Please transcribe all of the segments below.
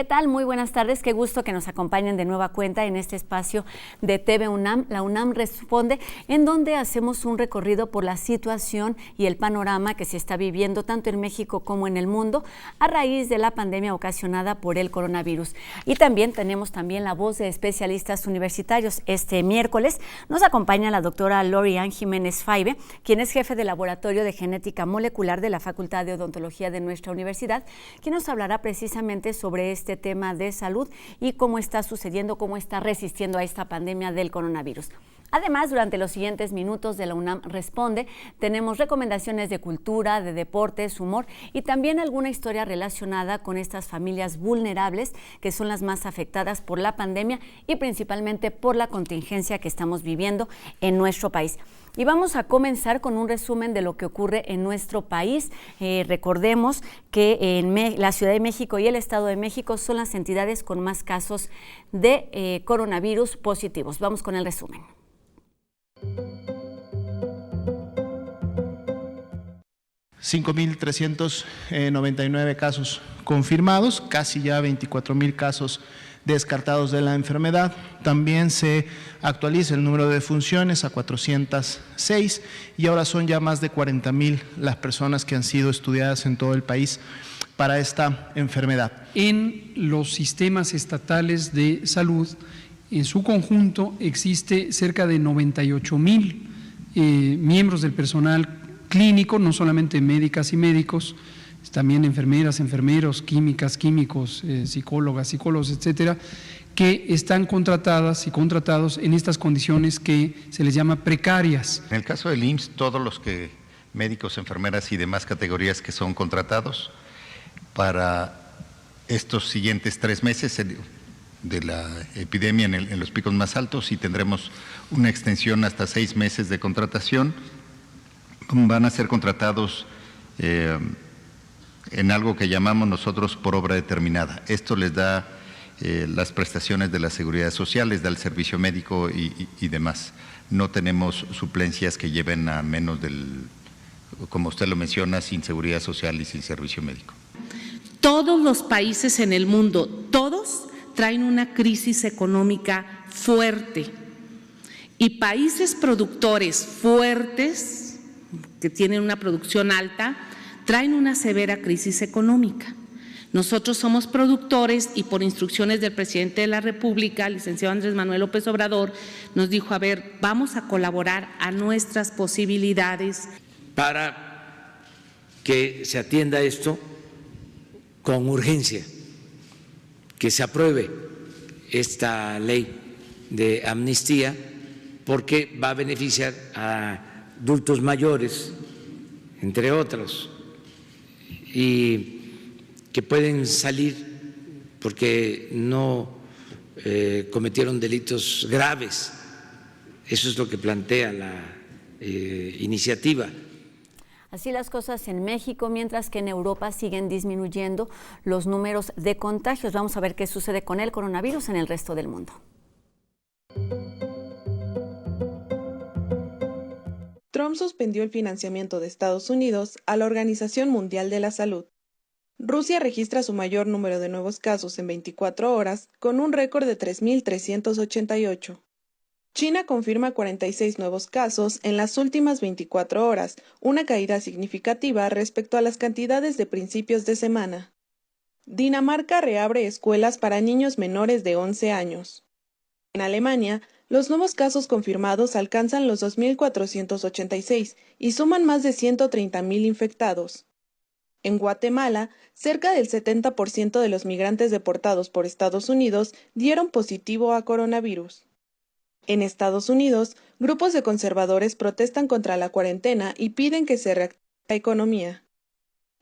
¿Qué tal? Muy buenas tardes. Qué gusto que nos acompañen de nueva cuenta en este espacio de TV UNAM, La UNAM Responde, en donde hacemos un recorrido por la situación y el panorama que se está viviendo tanto en México como en el mundo a raíz de la pandemia ocasionada por el coronavirus. Y también tenemos la voz de especialistas universitarios. Este miércoles nos acompaña la doctora Lori Ann Jiménez Faibe, quien es jefe del Laboratorio de Genética Molecular de la Facultad de Odontología de nuestra universidad, quien nos hablará precisamente sobre este tema de salud y cómo está sucediendo, cómo está resistiendo a esta pandemia del coronavirus. Además, durante los siguientes minutos de la UNAM Responde, tenemos recomendaciones de cultura, de deportes, humor y también alguna historia relacionada con estas familias vulnerables que son las más afectadas por la pandemia y principalmente por la contingencia que estamos viviendo en nuestro país. Y vamos a comenzar con un resumen de lo que ocurre en nuestro país. Recordemos que en la Ciudad de México y el Estado de México son las entidades con más casos de coronavirus positivos. Vamos con el resumen. $5,399 casos confirmados, casi ya 24,000 casos descartados de la enfermedad. También se actualiza el número de defunciones a 406 y ahora son ya más de 40,000 las personas que han sido estudiadas en todo el país para esta enfermedad. En los sistemas estatales de salud, en su conjunto, existe cerca de 98,000 miembros del personal clínico, no solamente médicas y médicos, también enfermeras, enfermeros, químicas, químicos, psicólogas, psicólogos, etcétera, que están contratadas y contratados en estas condiciones que se les llama precarias. En el caso del IMSS, todos los médicos, enfermeras y demás categorías que son contratados para estos siguientes 3 meses de la epidemia en los picos más altos, y tendremos una extensión hasta 6 meses de contratación. Van a ser contratados en algo que llamamos nosotros por obra determinada. Esto les da las prestaciones de la seguridad social, les da el servicio médico y demás. No tenemos suplencias que lleven a menos como usted lo menciona, sin seguridad social y sin servicio médico. Todos los países en el mundo, todos traen una crisis económica fuerte, y países productores fuertes, que tienen una producción alta, traen una severa crisis económica. Nosotros somos productores y por instrucciones del presidente de la República, licenciado Andrés Manuel López Obrador, nos dijo, a ver, vamos a colaborar a nuestras posibilidades. Para que se atienda esto con urgencia, que se apruebe esta ley de amnistía, porque va a beneficiar a adultos mayores, entre otros, y que pueden salir porque no cometieron delitos graves. Eso es lo que plantea la iniciativa. Así las cosas en México, mientras que en Europa siguen disminuyendo los números de contagios. Vamos a ver qué sucede con el coronavirus en el resto del mundo. Trump suspendió el financiamiento de Estados Unidos a la Organización Mundial de la Salud. Rusia registra su mayor número de nuevos casos en 24 horas, con un récord de 3,388. China confirma 46 nuevos casos en las últimas 24 horas, una caída significativa respecto a las cantidades de principios de semana. Dinamarca reabre escuelas para niños menores de 11 años. En Alemania, los nuevos casos confirmados alcanzan los 2,486 y suman más de 130,000 infectados. En Guatemala, cerca del 70% de los migrantes deportados por Estados Unidos dieron positivo a coronavirus. En Estados Unidos, grupos de conservadores protestan contra la cuarentena y piden que se reactive la economía.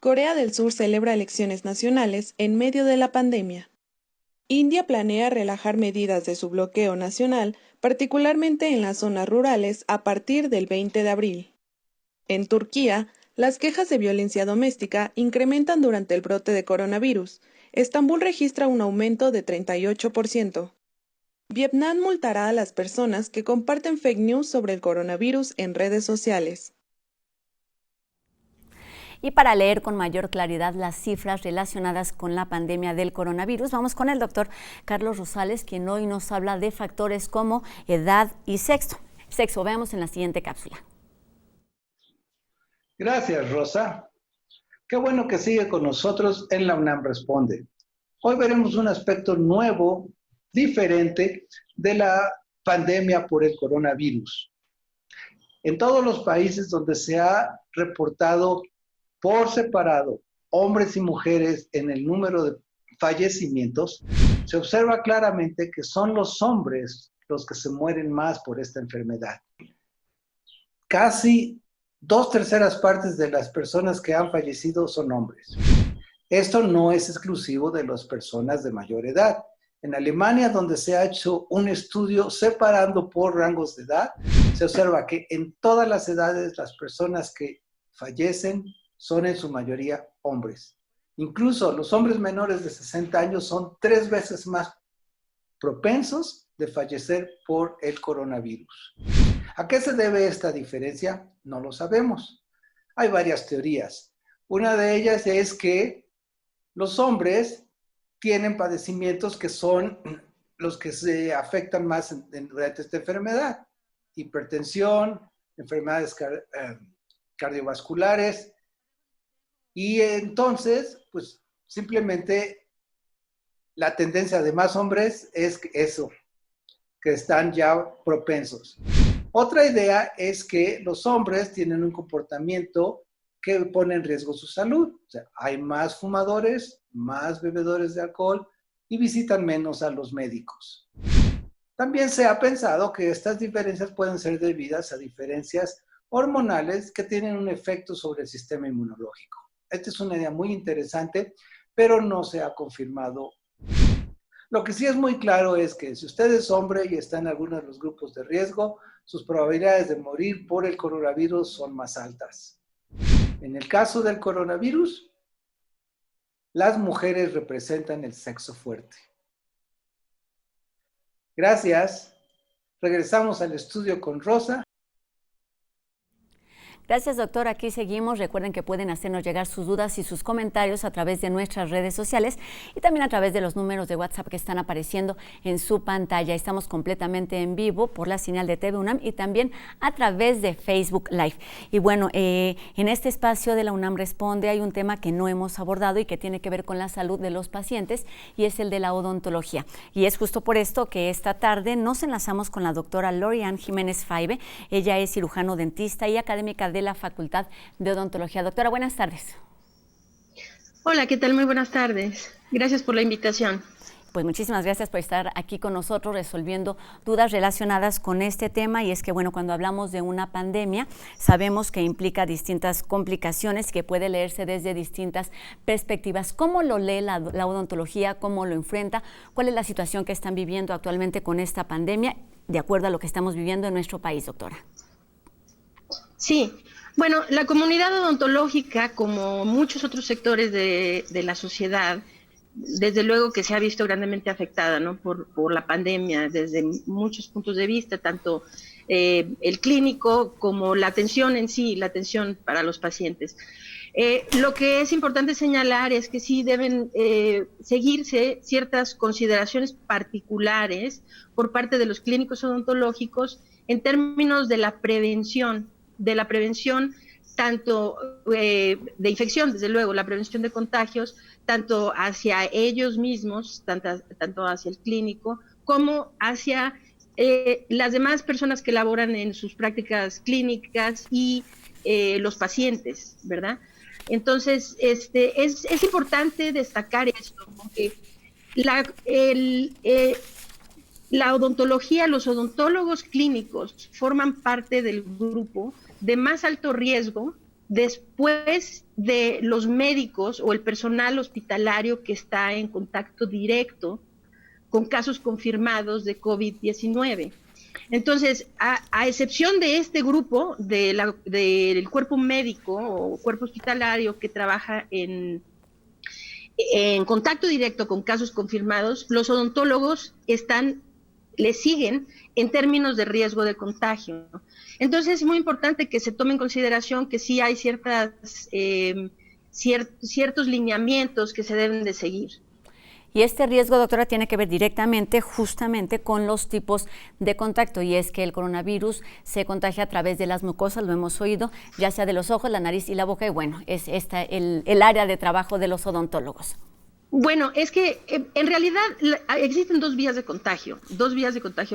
Corea del Sur celebra elecciones nacionales en medio de la pandemia. India planea relajar medidas de su bloqueo nacional, particularmente en las zonas rurales, a partir del 20 de abril. En Turquía, las quejas de violencia doméstica incrementan durante el brote de coronavirus. Estambul registra un aumento de 38%. Vietnam multará a las personas que comparten fake news sobre el coronavirus en redes sociales. Y para leer con mayor claridad las cifras relacionadas con la pandemia del coronavirus, vamos con el doctor Carlos Rosales, quien hoy nos habla de factores como edad y sexo. Veamos en la siguiente cápsula. Gracias, Rosa. Qué bueno que sigue con nosotros en la UNAM Responde. Hoy veremos un aspecto nuevo, diferente de la pandemia por el coronavirus. En todos los países donde se ha reportado por separado hombres y mujeres en el número de fallecimientos, se observa claramente que son los hombres los que se mueren más por esta enfermedad. Casi 2/3 partes de las personas que han fallecido son hombres. Esto no es exclusivo de las personas de mayor edad. En Alemania, donde se ha hecho un estudio separando por rangos de edad, se observa que en todas las edades las personas que fallecen son en su mayoría hombres. Incluso los hombres menores de 60 años son 3 veces más propensos de fallecer por el coronavirus. ¿A qué se debe esta diferencia? No lo sabemos. Hay varias teorías. Una de ellas es que los hombres tienen padecimientos que son los que se afectan más durante esta enfermedad. Hipertensión, enfermedades cardiovasculares. Y entonces, pues simplemente la tendencia de más hombres es eso, que están ya propensos. Otra idea es que los hombres tienen un comportamiento que pone en riesgo su salud. O sea, hay más fumadores, más bebedores de alcohol y visitan menos a los médicos. También se ha pensado que estas diferencias pueden ser debidas a diferencias hormonales que tienen un efecto sobre el sistema inmunológico. Esta es una idea muy interesante, pero no se ha confirmado. Lo que sí es muy claro es que si usted es hombre y está en alguno de los grupos de riesgo, sus probabilidades de morir por el coronavirus son más altas. En el caso del coronavirus, las mujeres representan el sexo fuerte. Gracias. Regresamos al estudio con Rosa. Gracias, doctor. Aquí seguimos. Recuerden que pueden hacernos llegar sus dudas y sus comentarios a través de nuestras redes sociales y también a través de los números de WhatsApp que están apareciendo en su pantalla. Estamos completamente en vivo por la señal de TV UNAM y también a través de Facebook Live. Y bueno, en este espacio de la UNAM Responde hay un tema que no hemos abordado y que tiene que ver con la salud de los pacientes y es el de la odontología. Y es justo por esto que esta tarde nos enlazamos con la doctora Lorian Jiménez Faibe. Ella es cirujano dentista y académica de la Facultad de Odontología. Doctora, buenas tardes. Hola, ¿qué tal? Muy buenas tardes. Gracias por la invitación. Pues muchísimas gracias por estar aquí con nosotros resolviendo dudas relacionadas con este tema y es que bueno, cuando hablamos de una pandemia sabemos que implica distintas complicaciones que puede leerse desde distintas perspectivas. ¿Cómo lo lee la odontología? ¿Cómo lo enfrenta? ¿Cuál es la situación que están viviendo actualmente con esta pandemia de acuerdo a lo que estamos viviendo en nuestro país, doctora? Sí, bueno, la comunidad odontológica, como muchos otros sectores de la sociedad, desde luego que se ha visto grandemente afectada, ¿no? por la pandemia desde muchos puntos de vista, tanto el clínico como la atención en sí, la atención para los pacientes. Lo que es importante señalar es que sí deben seguirse ciertas consideraciones particulares por parte de los clínicos odontológicos en términos de la prevención tanto de infección, desde luego, la prevención de contagios, tanto hacia ellos mismos, tanto hacia el clínico, como hacia las demás personas que laboran en sus prácticas clínicas y los pacientes, ¿verdad? Entonces, es importante destacar esto, porque la odontología, los odontólogos clínicos forman parte del grupo de más alto riesgo después de los médicos o el personal hospitalario que está en contacto directo con casos confirmados de COVID-19. Entonces, a excepción de este grupo del cuerpo médico o cuerpo hospitalario que trabaja en contacto directo con casos confirmados, los odontólogos están le siguen en términos de riesgo de contagio. Entonces es muy importante que se tome en consideración que sí hay ciertos lineamientos que se deben de seguir. Y este riesgo, doctora, tiene que ver directamente, justamente, con los tipos de contacto, y es que el coronavirus se contagia a través de las mucosas, lo hemos oído, ya sea de los ojos, la nariz y la boca, y bueno, es esta el área de trabajo de los odontólogos. Bueno, es que en realidad existen dos vías de contagio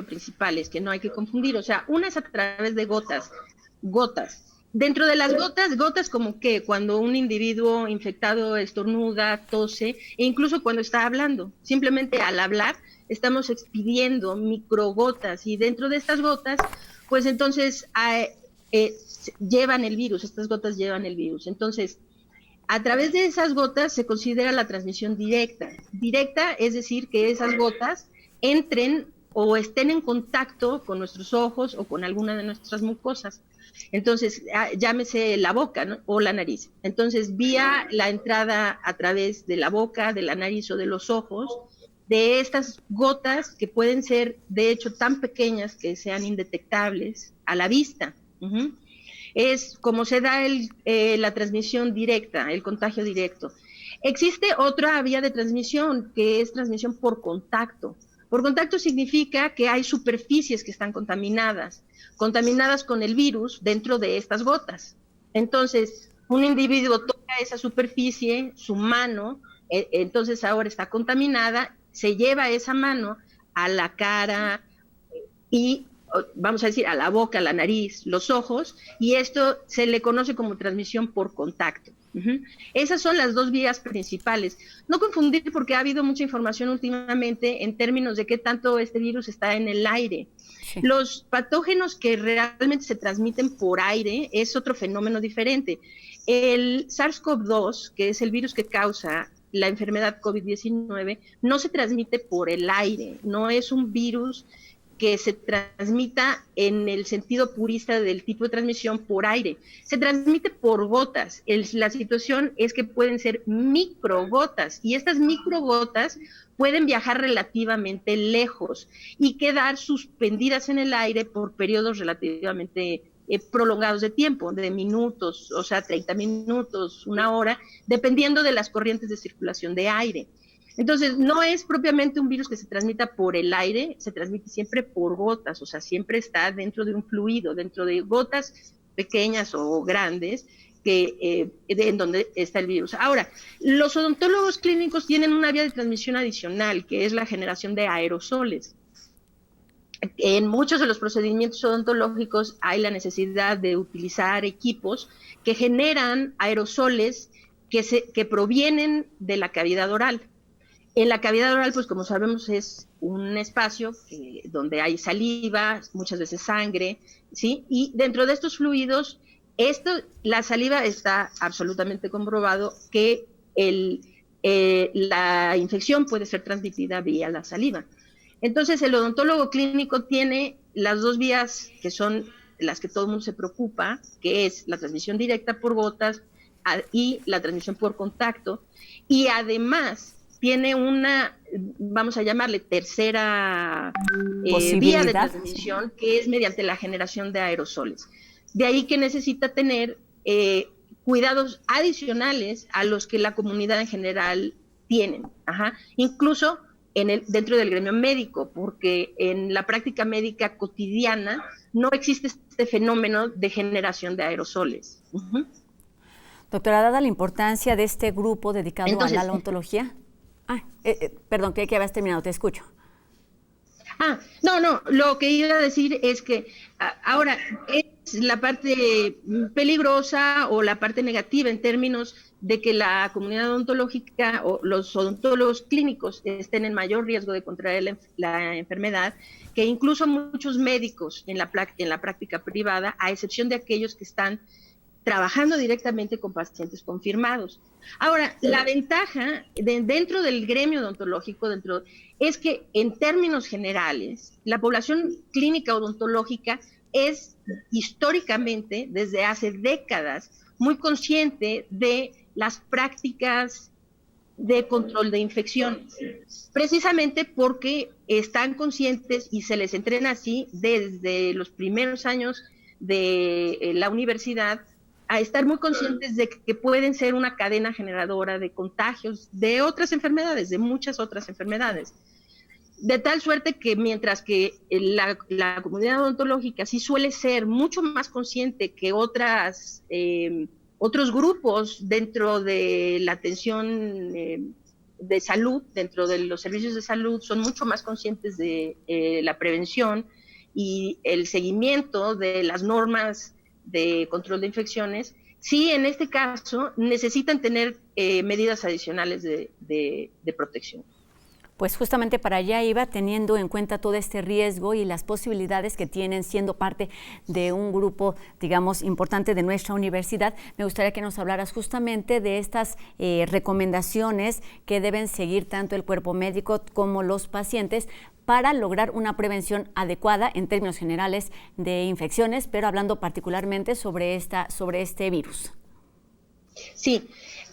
principales que no hay que confundir. O sea, una es a través de gotas. Dentro de las gotas como que cuando un individuo infectado estornuda, tose, e incluso cuando está hablando. Simplemente al hablar estamos expidiendo microgotas, y dentro de estas gotas, pues entonces llevan el virus, estas gotas llevan el virus. Entonces, a través de esas gotas se considera la transmisión directa. Directa es decir que esas gotas entren o estén en contacto con nuestros ojos o con alguna de nuestras mucosas. Entonces, llámese la boca, ¿no? O la nariz. Entonces, vía la entrada a través de la boca, de la nariz o de los ojos, de estas gotas que pueden ser, de hecho, tan pequeñas que sean indetectables a la vista. Es como se da la transmisión directa, el contagio directo. Existe otra vía de transmisión, que es transmisión por contacto. Por contacto significa que hay superficies que están contaminadas con el virus dentro de estas gotas. Entonces, un individuo toca esa superficie, su mano, entonces ahora está contaminada, se lleva esa mano a la cara y, vamos a decir, a la boca, a la nariz, los ojos, y esto se le conoce como transmisión por contacto. Esas son las dos vías principales. No confundir, porque ha habido mucha información últimamente en términos de qué tanto este virus está en el aire. Sí. Los patógenos que realmente se transmiten por aire es otro fenómeno diferente. El SARS-CoV-2, que es el virus que causa la enfermedad COVID-19, no se transmite por el aire, no es un virus que se transmita en el sentido purista del tipo de transmisión por aire. Se transmite por gotas. La situación es que pueden ser microgotas, y estas microgotas pueden viajar relativamente lejos y quedar suspendidas en el aire por periodos relativamente prolongados de tiempo, de minutos, o sea, 30 minutos, una hora, dependiendo de las corrientes de circulación de aire. Entonces, no es propiamente un virus que se transmita por el aire, se transmite siempre por gotas, o sea, siempre está dentro de un fluido, dentro de gotas pequeñas o grandes, en donde está el virus. Ahora, los odontólogos clínicos tienen una vía de transmisión adicional, que es la generación de aerosoles. En muchos de los procedimientos odontológicos hay la necesidad de utilizar equipos que generan aerosoles que provienen de la cavidad oral. En la cavidad oral, pues como sabemos, es un espacio donde hay saliva, muchas veces sangre, ¿sí? Y dentro de estos fluidos, la saliva está absolutamente comprobado que la infección puede ser transmitida vía la saliva. Entonces, el odontólogo clínico tiene las dos vías que son las que todo el mundo se preocupa, que es la transmisión directa por gotas y la transmisión por contacto, y además tiene una, vamos a llamarle tercera vía de transmisión, que es mediante la generación de aerosoles. De ahí que necesita tener cuidados adicionales a los que la comunidad en general tienen, incluso dentro del gremio médico, porque en la práctica médica cotidiana no existe este fenómeno de generación de aerosoles. Doctora, dada la importancia de este grupo dedicado a la odontología. Perdón, que habías terminado, te escucho. No, lo que iba a decir es que ahora es la parte peligrosa o la parte negativa en términos de que la comunidad odontológica o los odontólogos clínicos estén en mayor riesgo de contraer la enfermedad, que incluso muchos médicos en la práctica privada, a excepción de aquellos que están trabajando directamente con pacientes confirmados. Ahora, la ventaja dentro del gremio odontológico es que en términos generales, la población clínica odontológica es históricamente, desde hace décadas, muy consciente de las prácticas de control de infecciones, precisamente porque están conscientes y se les entrena así desde los primeros años de la universidad a estar muy conscientes de que pueden ser una cadena generadora de contagios de otras enfermedades, de muchas otras enfermedades. De tal suerte que mientras que la comunidad odontológica sí suele ser mucho más consciente que otros grupos dentro de la atención de salud, dentro de los servicios de salud, son mucho más conscientes de la prevención y el seguimiento de las normas de control de infecciones, sí en este caso necesitan tener medidas adicionales de protección. Pues justamente para allá iba, teniendo en cuenta todo este riesgo y las posibilidades que tienen siendo parte de un grupo, digamos, importante de nuestra universidad. Me gustaría que nos hablaras justamente de estas recomendaciones que deben seguir tanto el cuerpo médico como los pacientes para lograr una prevención adecuada en términos generales de infecciones, pero hablando particularmente sobre este virus. Sí.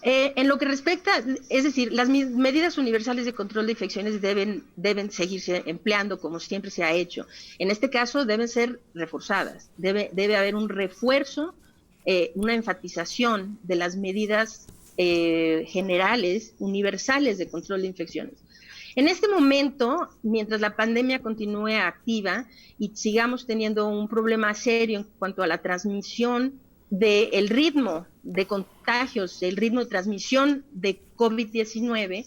En lo que respecta, es decir, las medidas universales de control de infecciones deben seguirse empleando como siempre se ha hecho. En este caso deben ser reforzadas, debe haber un refuerzo, una enfatización de las medidas generales, universales de control de infecciones. En este momento, mientras la pandemia continúe activa y sigamos teniendo un problema serio en cuanto a la transmisión del ritmo de contagios, el ritmo de transmisión de COVID-19.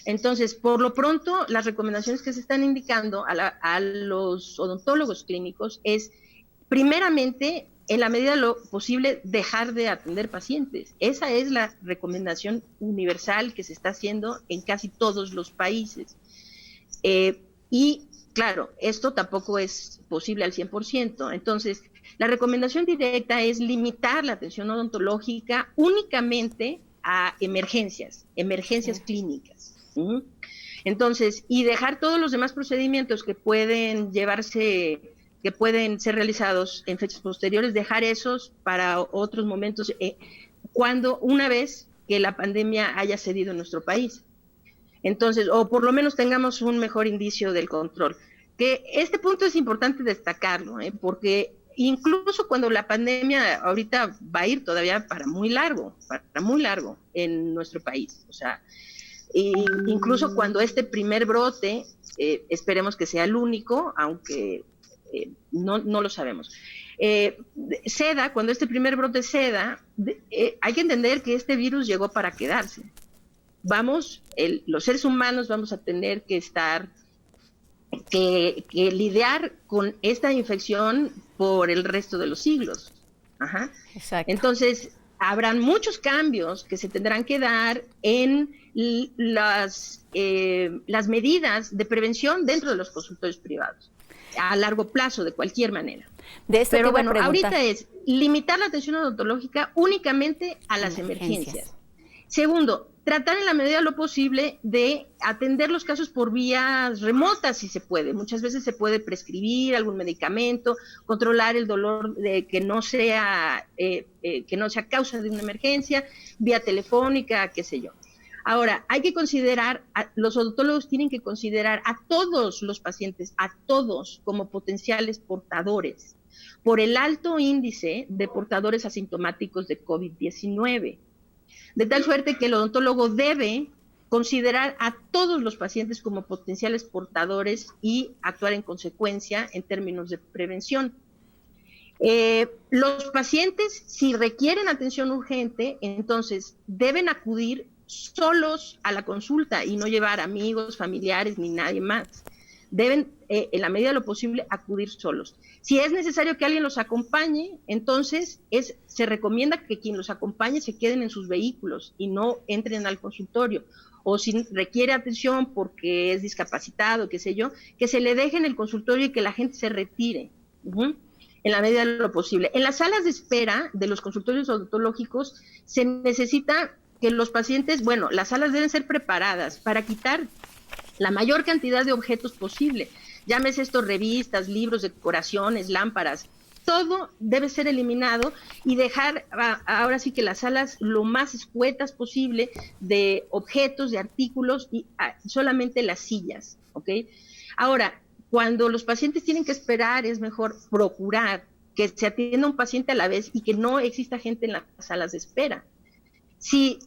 Entonces, por lo pronto, las recomendaciones que se están indicando a los odontólogos clínicos es, primeramente, en la medida de lo posible, dejar de atender pacientes. Esa es la recomendación universal que se está haciendo en casi todos los países. Y, claro, esto tampoco es posible al 100%. Entonces, la recomendación directa es limitar la atención odontológica únicamente a emergencias clínicas. Entonces, y dejar todos los demás procedimientos que pueden ser realizados en fechas posteriores, dejar esos para otros momentos, una vez que la pandemia haya cedido en nuestro país. Entonces, o por lo menos tengamos un mejor indicio del control. Que este punto es importante destacarlo, porque incluso cuando la pandemia ahorita va a ir todavía para muy largo en nuestro país. O sea, incluso cuando este primer brote, esperemos que sea el único, aunque no lo sabemos. Cuando este primer brote ceda, hay que entender que este virus llegó para quedarse. Los seres humanos vamos a tener que lidiar con esta infección por el resto de los siglos. Ajá. Exacto. Entonces, habrán muchos cambios que se tendrán que dar en las medidas de prevención dentro de los consultorios privados, a largo plazo, de cualquier manera. Pero bueno, ahorita es limitar la atención odontológica únicamente a las emergencias. Segundo, tratar en la medida de lo posible de atender los casos por vías remotas, si se puede. Muchas veces se puede prescribir algún medicamento, controlar el dolor que no sea causa de una emergencia, vía telefónica, qué sé yo. Ahora, hay que considerar, los odontólogos tienen que considerar a todos los pacientes, a todos como potenciales portadores, por el alto índice de portadores asintomáticos de COVID-19. De tal suerte que el odontólogo debe considerar a todos los pacientes como potenciales portadores y actuar en consecuencia en términos de prevención. Los pacientes, si requieren atención urgente, entonces deben acudir solos a la consulta y no llevar amigos, familiares ni nadie más. Deben, en la medida de lo posible, acudir solos. Si es necesario que alguien los acompañe, entonces se recomienda que quien los acompañe se queden en sus vehículos y no entren al consultorio. O si requiere atención porque es discapacitado, qué sé yo, que se le deje en el consultorio y que la gente se retire, en la medida de lo posible. En las salas de espera de los consultorios odontológicos se necesita que los pacientes, las salas deben ser preparadas para quitar la mayor cantidad de objetos posible. Llámese estos revistas, libros, decoraciones, lámparas, todo debe ser eliminado y dejar ahora sí que las salas lo más escuetas posible de objetos, de artículos y solamente las sillas, ¿ok? Ahora, cuando los pacientes tienen que esperar, es mejor procurar que se atienda un paciente a la vez y que no exista gente en las salas de espera. Si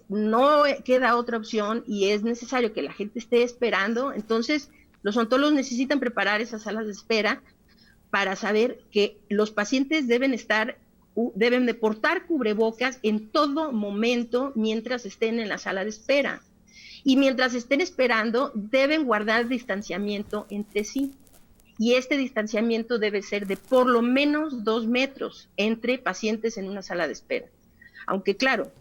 no queda otra opción y es necesario que la gente esté esperando, entonces los odontólogos necesitan preparar esas salas de espera para saber que los pacientes deben de portar cubrebocas en todo momento mientras estén en la sala de espera. Y mientras estén esperando, deben guardar distanciamiento entre sí. Y este distanciamiento debe ser de por lo menos 2 metros entre pacientes en una sala de espera. Aunque claro,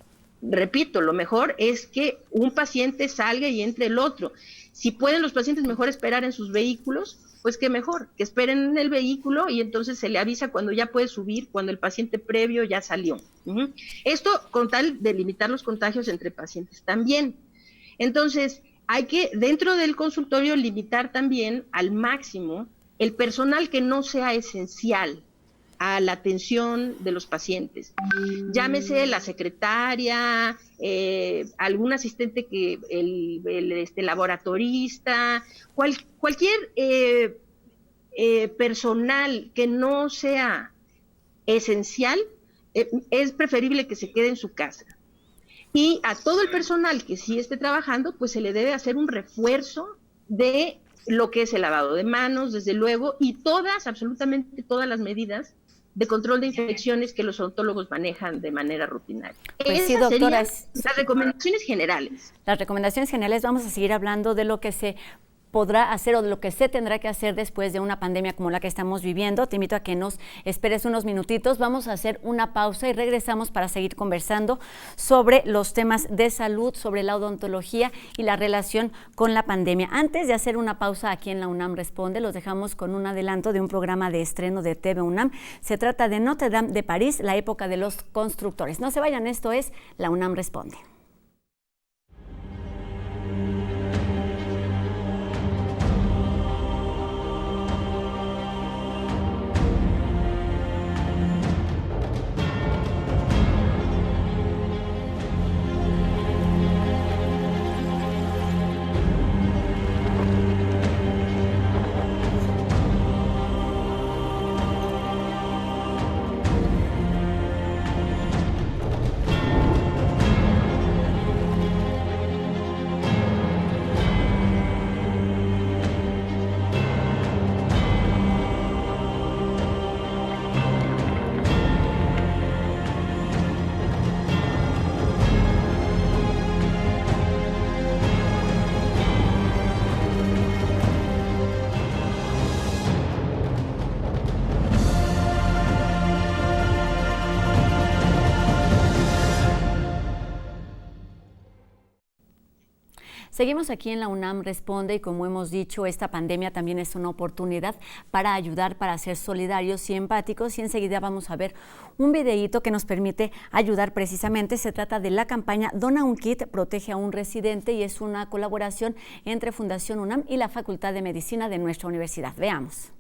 repito, lo mejor es que un paciente salga y entre el otro. Si pueden los pacientes mejor esperar en sus vehículos, pues qué mejor, que esperen en el vehículo y entonces se le avisa cuando ya puede subir, cuando el paciente previo ya salió. Esto con tal de limitar los contagios entre pacientes también. Entonces, hay que, dentro del consultorio, limitar también al máximo el personal que no sea esencial a la atención de los pacientes. Llámese la secretaria, algún asistente, el laboratorista, cualquier personal que no sea esencial, es preferible que se quede en su casa. Y a todo el personal que sí esté trabajando, pues se le debe hacer un refuerzo de lo que es el lavado de manos, desde luego, y absolutamente todas las medidas de control de infecciones que los odontólogos manejan de manera rutinaria. Pues sí, doctora, las recomendaciones generales. Las recomendaciones generales, vamos a seguir hablando de lo que se podrá hacer o de lo que se tendrá que hacer después de una pandemia como la que estamos viviendo. Te invito a que nos esperes unos minutitos. Vamos a hacer una pausa y regresamos para seguir conversando sobre los temas de salud, sobre la odontología y la relación con la pandemia. Antes de hacer una pausa aquí en la UNAM Responde, los dejamos con un adelanto de un programa de estreno de TV UNAM. Se trata de Notre Dame de París, la época de los constructores. No se vayan, esto es la UNAM Responde. Seguimos aquí en la UNAM Responde y como hemos dicho, esta pandemia también es una oportunidad para ayudar, para ser solidarios y empáticos, y enseguida vamos a ver un videíto que nos permite ayudar precisamente. Se trata de la campaña Dona un Kit, protege a un residente, y es una colaboración entre Fundación UNAM y la Facultad de Medicina de nuestra universidad. Veamos.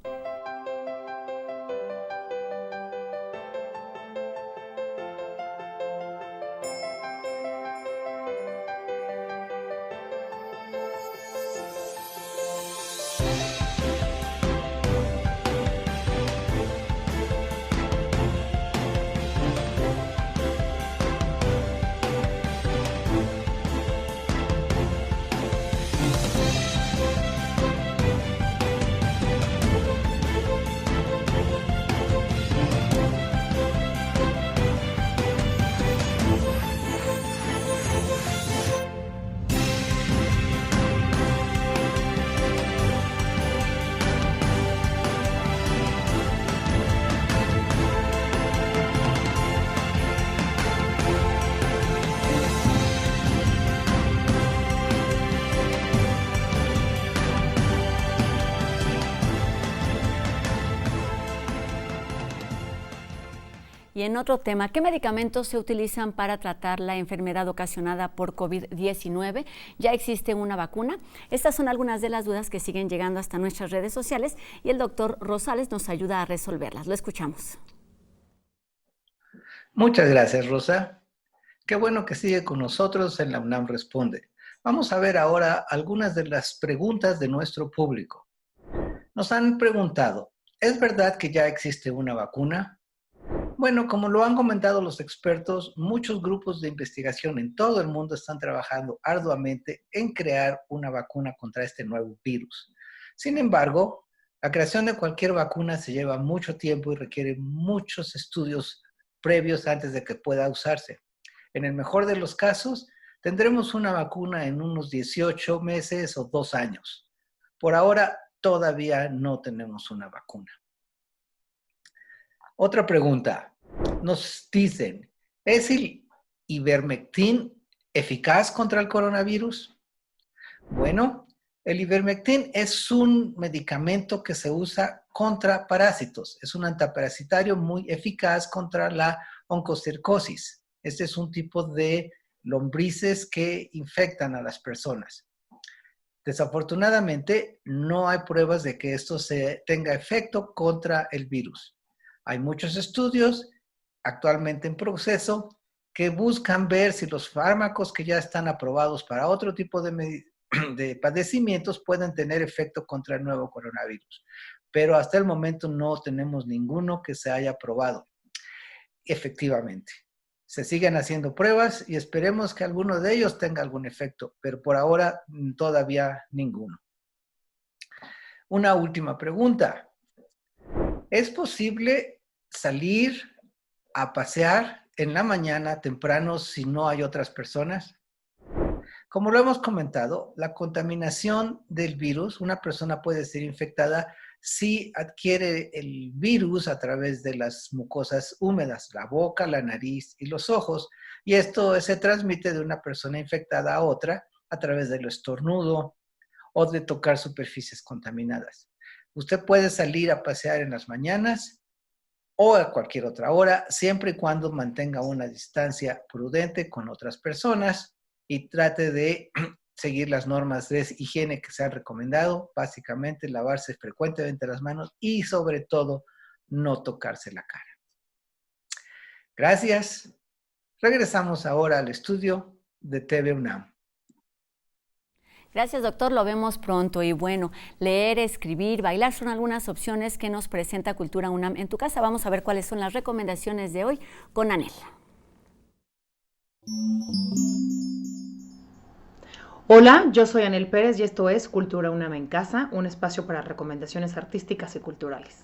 Y en otro tema, ¿qué medicamentos se utilizan para tratar la enfermedad ocasionada por COVID-19? ¿Ya existe una vacuna? Estas son algunas de las dudas que siguen llegando hasta nuestras redes sociales y el doctor Rosales nos ayuda a resolverlas. Lo escuchamos. Muchas gracias, Rosa. Qué bueno que sigue con nosotros en la UNAM Responde. Vamos a ver ahora algunas de las preguntas de nuestro público. Nos han preguntado, ¿es verdad que ya existe una vacuna? Bueno, como lo han comentado los expertos, muchos grupos de investigación en todo el mundo están trabajando arduamente en crear una vacuna contra este nuevo virus. Sin embargo, la creación de cualquier vacuna se lleva mucho tiempo y requiere muchos estudios previos antes de que pueda usarse. En el mejor de los casos, tendremos una vacuna en unos 18 meses o 2 años. Por ahora, todavía no tenemos una vacuna. Otra pregunta. Nos dicen, ¿es el ivermectin eficaz contra el coronavirus? Bueno, el ivermectin es un medicamento que se usa contra parásitos. Es un antiparasitario muy eficaz contra la oncocercosis. Este es un tipo de lombrices que infectan a las personas. Desafortunadamente, no hay pruebas de que esto tenga efecto contra el virus. Hay muchos estudios actualmente en proceso que buscan ver si los fármacos que ya están aprobados para otro tipo de padecimientos pueden tener efecto contra el nuevo coronavirus. Pero hasta el momento no tenemos ninguno que se haya probado efectivamente. Se siguen haciendo pruebas y esperemos que alguno de ellos tenga algún efecto, pero por ahora todavía ninguno. Una última pregunta. ¿Es posible salir a pasear en la mañana temprano si no hay otras personas? Como lo hemos comentado, la contaminación del virus, una persona puede ser infectada si adquiere el virus a través de las mucosas húmedas, la boca, la nariz y los ojos, y esto se transmite de una persona infectada a otra a través del estornudo o de tocar superficies contaminadas. Usted puede salir a pasear en las mañanas o a cualquier otra hora, siempre y cuando mantenga una distancia prudente con otras personas y trate de seguir las normas de higiene que se han recomendado, básicamente lavarse frecuentemente las manos y sobre todo no tocarse la cara. Gracias. Regresamos ahora al estudio de TV UNAM. Gracias, doctor. Lo vemos pronto. Y bueno, leer, escribir, bailar son algunas opciones que nos presenta Cultura UNAM en tu casa. Vamos a ver cuáles son las recomendaciones de hoy con Anel. Hola, yo soy Anel Pérez y esto es Cultura UNAM en casa, un espacio para recomendaciones artísticas y culturales.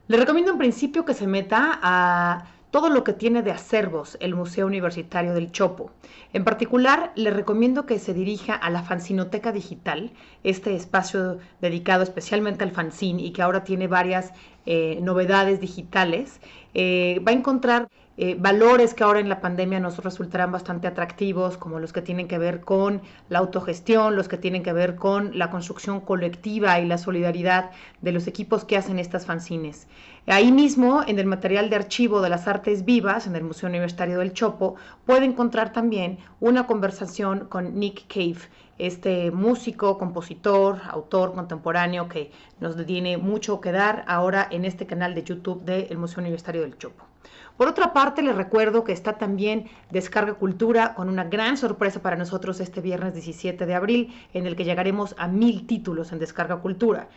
Le recomiendo en principio que se meta a todo lo que tiene de acervos el Museo Universitario del Chopo. En particular, le recomiendo que se dirija a la Fanzinoteca Digital, este espacio dedicado especialmente al fanzine y que ahora tiene varias novedades digitales. Va a encontrar valores que ahora en la pandemia nos resultarán bastante atractivos, como los que tienen que ver con la autogestión, los que tienen que ver con la construcción colectiva y la solidaridad de los equipos que hacen estas fanzines. Ahí mismo, en el material de archivo de las artes vivas, en el Museo Universitario del Chopo, puede encontrar también una conversación con Nick Cave, este músico, compositor, autor contemporáneo que nos tiene mucho que dar ahora en este canal de YouTube del Museo Universitario del Chopo. Por otra parte, les recuerdo que está también Descarga Cultura con una gran sorpresa para nosotros este viernes 17 de abril, en el que llegaremos a 1000 títulos en Descarga Cultura.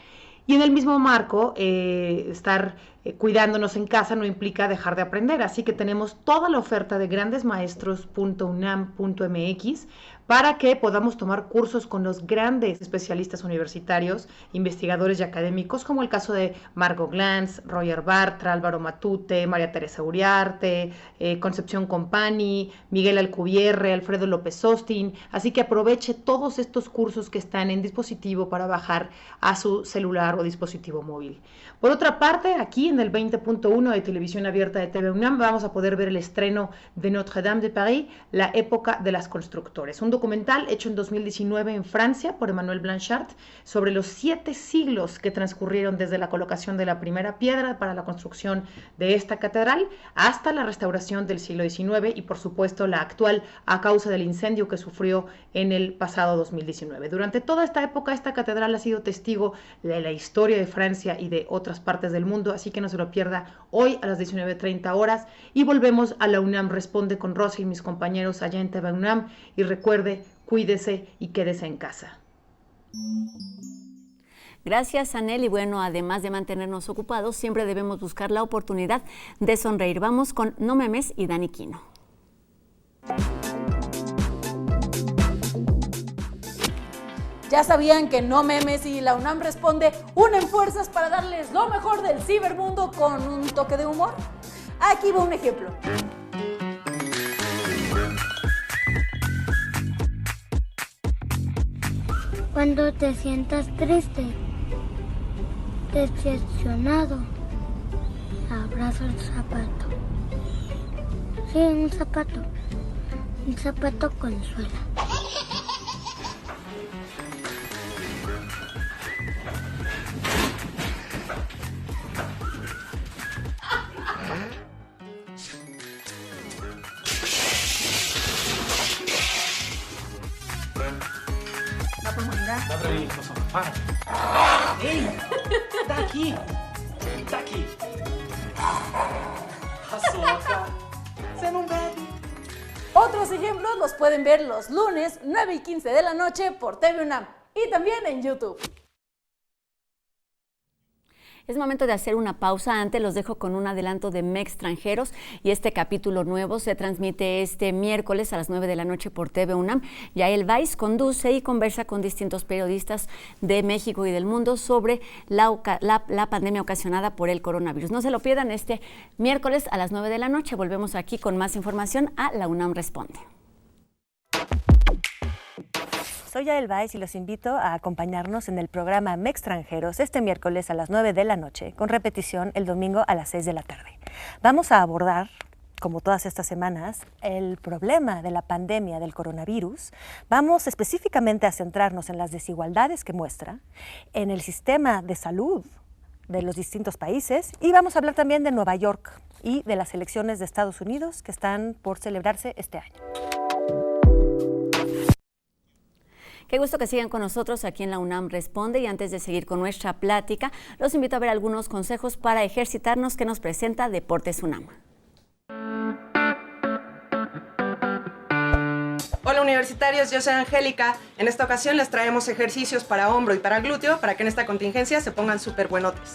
Y en el mismo marco, estar cuidándonos en casa no implica dejar de aprender, así que tenemos toda la oferta de grandesmaestros.unam.mx para que podamos tomar cursos con los grandes especialistas universitarios, investigadores y académicos, como el caso de Margot Glantz, Roger Bartra, Álvaro Matute, María Teresa Uriarte, Concepción Compani, Miguel Alcubierre, Alfredo López Austin, así que aproveche todos estos cursos que están en dispositivo para bajar a su celular o dispositivo móvil. Por otra parte, aquí en el 20.1 de Televisión Abierta de TV UNAM vamos a poder ver el estreno de Notre Dame de Paris, La época de las constructores, un documental hecho en 2019 en Francia por Emmanuel Blanchard sobre los 7 siglos que transcurrieron desde la colocación de la primera piedra para la construcción de esta catedral hasta la restauración del siglo XIX y por supuesto la actual a causa del incendio que sufrió en el pasado 2019. Durante toda esta época esta catedral ha sido testigo de la historia de Francia y de otras partes del mundo, así que no se lo pierda hoy a las 19:30 horas y volvemos a la UNAM Responde con Rosy y mis compañeros allá en TV UNAM y recuerde, cuídese y quédese en casa. Gracias, Anel. Y bueno, además de mantenernos ocupados, siempre debemos buscar la oportunidad de sonreír. Vamos con No Memes y Dani Quino. Ya sabían que No Memes y la UNAM Responde unen fuerzas para darles lo mejor del cibermundo con un toque de humor. Aquí va un ejemplo. Cuando te sientas triste, decepcionado, abraza el zapato. Sí, un zapato consuela. ¡Ey! ¡Está aquí! ¡Está aquí! Otros ejemplos los pueden ver los lunes 9:15 de la noche por TV UNAM y también en YouTube. Es momento de hacer una pausa. Antes los dejo con un adelanto de Mextranjeros y este capítulo nuevo se transmite este miércoles a las 9 de la noche por TV UNAM. Yael Weiss conduce y conversa con distintos periodistas de México y del mundo sobre la pandemia ocasionada por el coronavirus. No se lo pierdan este miércoles a las 9 de la noche. Volvemos aquí con más información a La UNAM Responde. Soy Yael Weiss y los invito a acompañarnos en el programa Mextranjeros este miércoles a las 9 de la noche, con repetición el domingo a las 6 de la tarde. Vamos a abordar, como todas estas semanas, el problema de la pandemia del coronavirus. Vamos específicamente a centrarnos en las desigualdades que muestra, en el sistema de salud de los distintos países y vamos a hablar también de Nueva York y de las elecciones de Estados Unidos que están por celebrarse este año. Qué gusto que sigan con nosotros aquí en la UNAM Responde y antes de seguir con nuestra plática, los invito a ver algunos consejos para ejercitarnos que nos presenta Deportes UNAM. Hola universitarios, yo soy Angélica. En esta ocasión les traemos ejercicios para hombro y para glúteo para que en esta contingencia se pongan súper buenotes.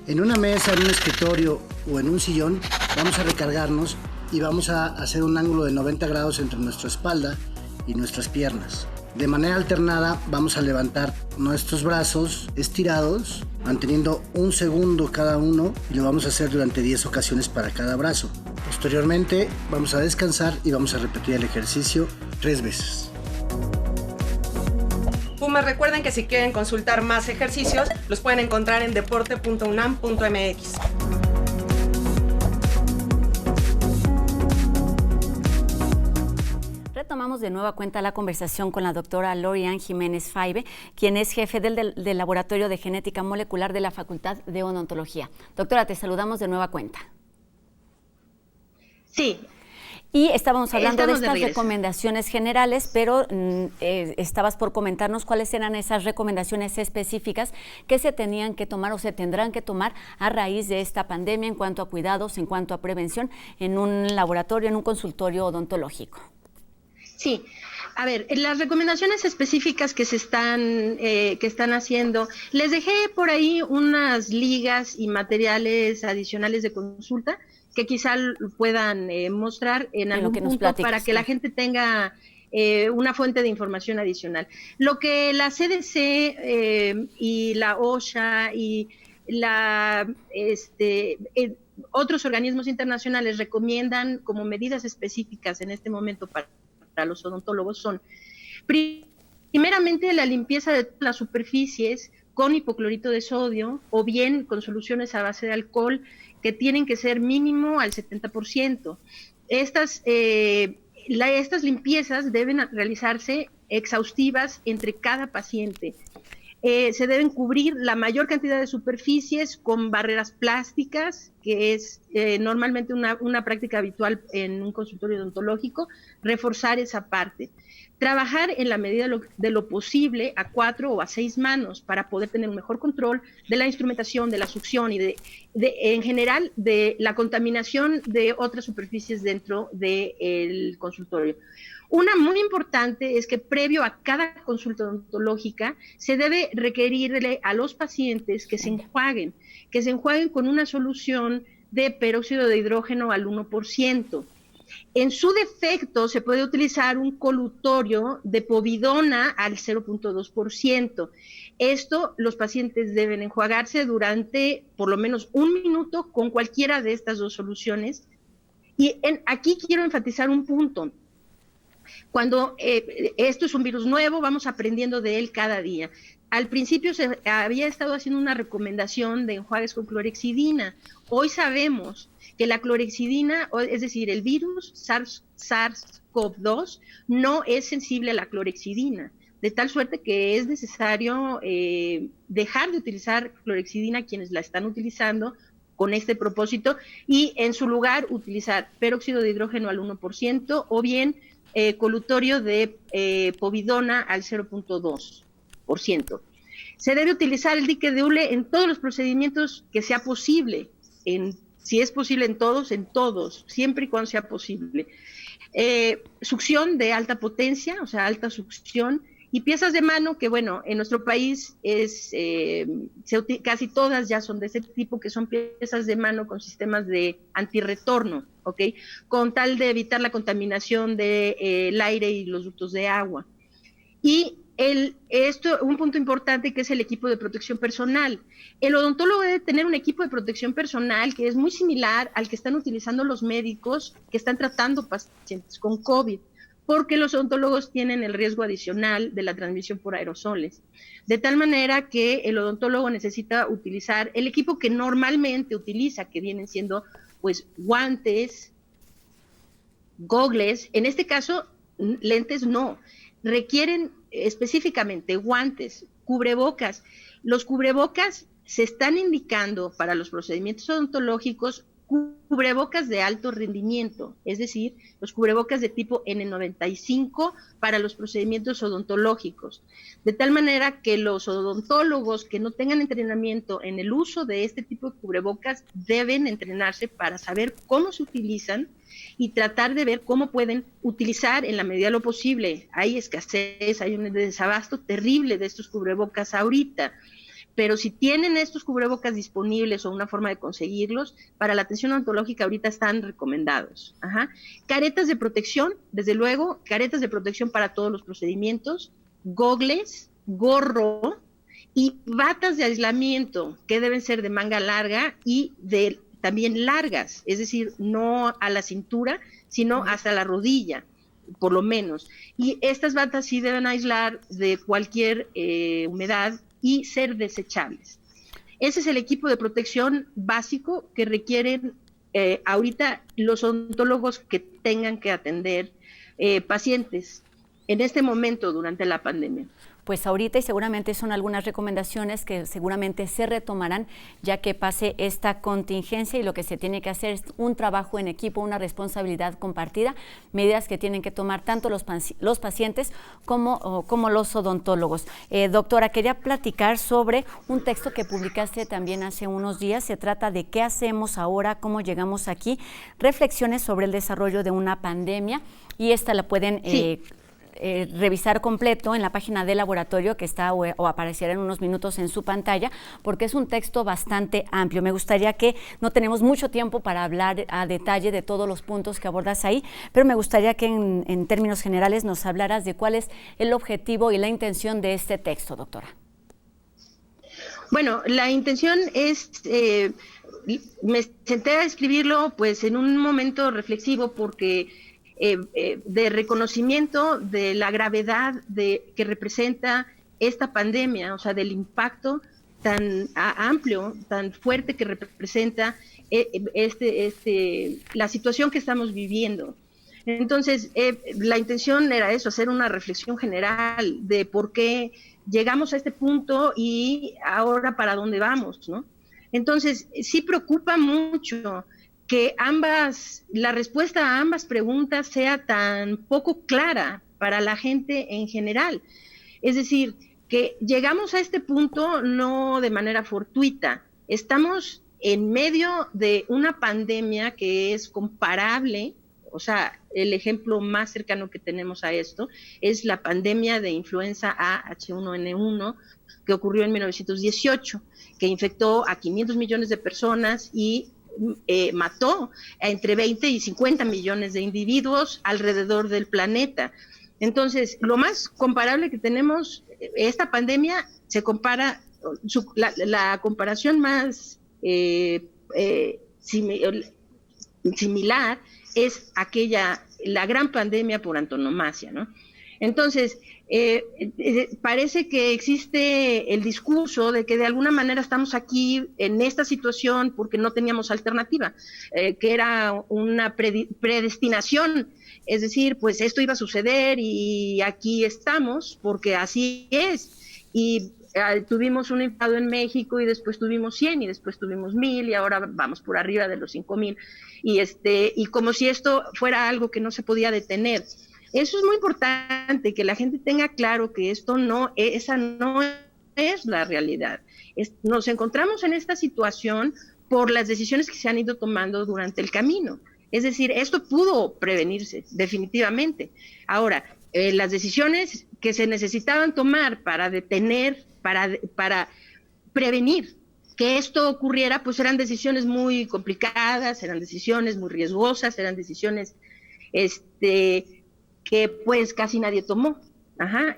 En una mesa, en un escritorio o en un sillón vamos a recargarnos y vamos a hacer un ángulo de 90 grados entre nuestra espalda y nuestras piernas. De manera alternada vamos a levantar nuestros brazos estirados, manteniendo 1 segundo cada uno y lo vamos a hacer durante 10 ocasiones para cada brazo. Posteriormente vamos a descansar y vamos a repetir el ejercicio 3 veces. Pumas, recuerden que si quieren consultar más ejercicios, los pueden encontrar en deporte.unam.mx. Retomamos de nueva cuenta la conversación con la doctora Lorian Jiménez Faibe, quien es jefe del Laboratorio de Genética Molecular de la Facultad de Odontología. Doctora, te saludamos de nueva cuenta. Sí. Y estábamos hablando de estas regreso. Recomendaciones generales, pero estabas por comentarnos cuáles eran esas recomendaciones específicas que se tenían que tomar o se tendrán que tomar a raíz de esta pandemia en cuanto a cuidados, en cuanto a prevención en un laboratorio, en un consultorio odontológico. Sí, a ver, las recomendaciones específicas que están haciendo, les dejé por ahí unas ligas y materiales adicionales de consulta que quizá puedan mostrar en algún punto para que la gente tenga una fuente de información adicional. Lo que la CDC y la OSHA y otros organismos internacionales recomiendan como medidas específicas en este momento para los odontólogos son, primeramente, la limpieza de las superficies con hipoclorito de sodio o bien con soluciones a base de alcohol que tienen que ser mínimo al 70%. Estas estas limpiezas deben realizarse exhaustivas entre cada paciente. Se deben cubrir la mayor cantidad de superficies con barreras plásticas, que es normalmente una práctica habitual en un consultorio odontológico, reforzar esa parte. Trabajar en la medida de lo posible a 4 o a 6 manos para poder tener un mejor control de la instrumentación, de la succión y en general de la contaminación de otras superficies dentro del consultorio. Una muy importante es que previo a cada consulta odontológica se debe requerirle a los pacientes que se enjuaguen con una solución de peróxido de hidrógeno al 1%. En su defecto se puede utilizar un colutorio de povidona al 0.2%. Esto, los pacientes deben enjuagarse durante por lo menos 1 minuto con cualquiera de estas dos soluciones. Y aquí quiero enfatizar un punto. Cuando esto es un virus nuevo, vamos aprendiendo de él cada día. Al principio se había estado haciendo una recomendación de enjuagues con clorhexidina. Hoy sabemos que la clorhexidina, es decir, el virus SARS-CoV-2, no es sensible a la clorhexidina, de tal suerte que es necesario dejar de utilizar clorhexidina quienes la están utilizando con este propósito y en su lugar utilizar peróxido de hidrógeno al 1% o bien colutorio de povidona al 0.2%. Se debe utilizar el dique de hule en todos los procedimientos que sea posible, si es posible en todos, siempre y cuando sea posible. Succión de alta potencia, o sea, alta succión, y piezas de mano que, bueno, en nuestro país casi todas ya son de ese tipo, que son piezas de mano con sistemas de antirretorno, ¿ok? Con tal de evitar la contaminación del aire y los ductos de agua. Y un punto importante que es el equipo de protección personal. El odontólogo debe tener un equipo de protección personal que es muy similar al que están utilizando los médicos que están tratando pacientes con COVID, porque los odontólogos tienen el riesgo adicional de la transmisión por aerosoles. De tal manera que el odontólogo necesita utilizar el equipo que normalmente utiliza, que vienen siendo pues guantes, gogles, en este caso lentes no, requieren específicamente guantes, cubrebocas. Los cubrebocas se están indicando para los procedimientos odontológicos cubrebocas de alto rendimiento, es decir, los cubrebocas de tipo N95 para los procedimientos odontológicos, de tal manera que los odontólogos que no tengan entrenamiento en el uso de este tipo de cubrebocas deben entrenarse para saber cómo se utilizan y tratar de ver cómo pueden utilizar en la medida de lo posible. Hay escasez, hay un desabasto terrible de estos cubrebocas ahorita, pero si tienen estos cubrebocas disponibles o una forma de conseguirlos, para la atención odontológica ahorita están recomendados. Caretas de protección, desde luego, caretas de protección para todos los procedimientos, gogles, gorro y batas de aislamiento que deben ser de manga larga y también largas, es decir, no a la cintura, sino hasta la rodilla, por lo menos. Y estas batas sí deben aislar de cualquier humedad y ser desechables. Ese es el equipo de protección básico que requieren ahorita los odontólogos que tengan que atender pacientes en este momento durante la pandemia. Pues ahorita, y seguramente son algunas recomendaciones que seguramente se retomarán ya que pase esta contingencia, y lo que se tiene que hacer es un trabajo en equipo, una responsabilidad compartida, medidas que tienen que tomar tanto los pacientes como los odontólogos. Doctora, quería platicar sobre un texto que publicaste también hace unos días. Se trata de qué hacemos ahora, cómo llegamos aquí, reflexiones sobre el desarrollo de una pandemia, y esta la pueden revisar completo en la página del laboratorio, que está o aparecerá en unos minutos en su pantalla, porque es un texto bastante amplio. Me gustaría que, no tenemos mucho tiempo para hablar a detalle de todos los puntos que abordas ahí, pero me gustaría que en términos generales nos hablaras de cuál es el objetivo y la intención de este texto, doctora. Bueno, la intención es, me senté a escribirlo pues en un momento reflexivo porque de reconocimiento de la gravedad que representa esta pandemia, o sea, del impacto tan amplio, tan fuerte que representa la situación que estamos viviendo. Entonces, la intención era eso, hacer una reflexión general de por qué llegamos a este punto y ahora para dónde vamos, ¿no? Entonces, sí preocupa mucho que la respuesta a ambas preguntas sea tan poco clara para la gente en general. Es decir, que llegamos a este punto no de manera fortuita, estamos en medio de una pandemia que es comparable, o sea, el ejemplo más cercano que tenemos a esto es la pandemia de influenza A H1N1 que ocurrió en 1918, que infectó a 500 millones de personas y mató a entre 20 y 50 millones de individuos alrededor del planeta. Entonces, lo más comparable que tenemos, esta pandemia se compara, la comparación más similar es la gran pandemia por antonomasia, ¿no? Entonces, parece que existe el discurso de que de alguna manera estamos aquí en esta situación porque no teníamos alternativa, que era una predestinación, es decir, pues esto iba a suceder y aquí estamos porque así es. Y tuvimos un impacto en México y después tuvimos 100 y después tuvimos 1000 y ahora vamos por arriba de los 5000 y como si esto fuera algo que no se podía detener. Eso es muy importante, que la gente tenga claro que esa no es la realidad. Nos encontramos en esta situación por las decisiones que se han ido tomando durante el camino. Es decir, esto pudo prevenirse, definitivamente. Ahora, las decisiones que se necesitaban tomar para detener, para prevenir que esto ocurriera, pues eran decisiones muy complicadas, eran decisiones muy riesgosas, eran decisiones que pues casi nadie tomó.